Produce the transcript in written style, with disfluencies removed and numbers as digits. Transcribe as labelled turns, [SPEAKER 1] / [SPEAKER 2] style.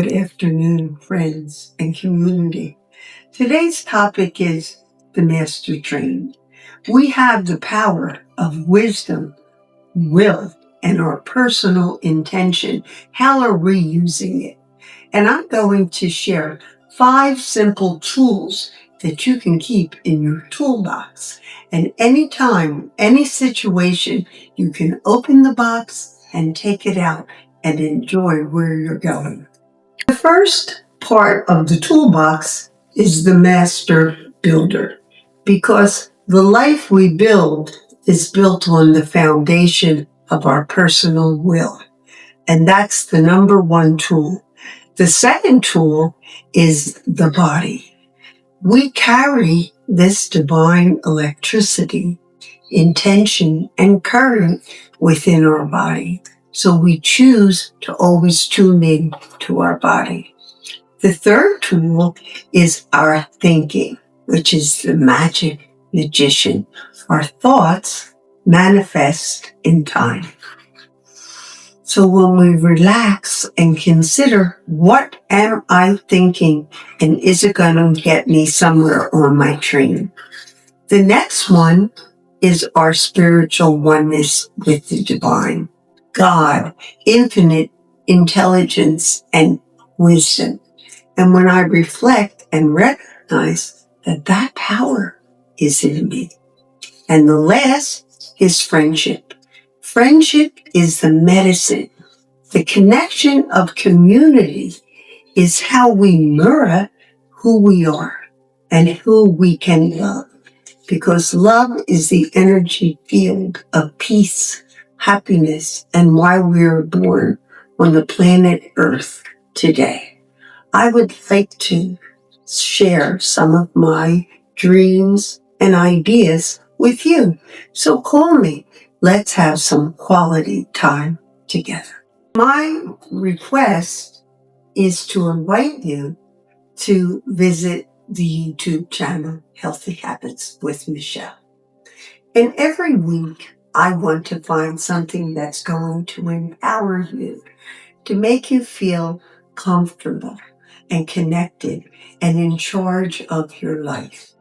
[SPEAKER 1] Good afternoon, friends and community. Today's topic is the master trained. We have the power of wisdom, will, and our personal intention. How are we using it? And I'm going to share 5 simple tools that you can keep in your toolbox. And anytime, any situation, you can open the box and take it out and enjoy where you're going. The first part of the toolbox is the master builder, because the life we build is built on the foundation of our personal will. And that's the number one tool. The second tool is the body. We carry this divine electricity, intention, and current within our body. So we choose to always tune in to our body. The third tool is our thinking, which is the magic magician. Our thoughts manifest in time. So when we relax and consider, what am I thinking, and is it going to get me somewhere on my train? The next one is our spiritual oneness with the divine, God, infinite intelligence and wisdom. And when I reflect and recognize that that power is in me. And the last is friendship. Friendship is the medicine. The connection of community is how we mirror who we are and who we can love. Because love is the energy field of peace, happiness, and why we are born on the planet Earth today. I would like to share some of my dreams and ideas with you. So call me. Let's have some quality time together. My request is to invite you to visit the YouTube channel, Healthy Habits with Michele. And every week, I want to find something that's going to empower you, to make you feel comfortable and connected and in charge of your life.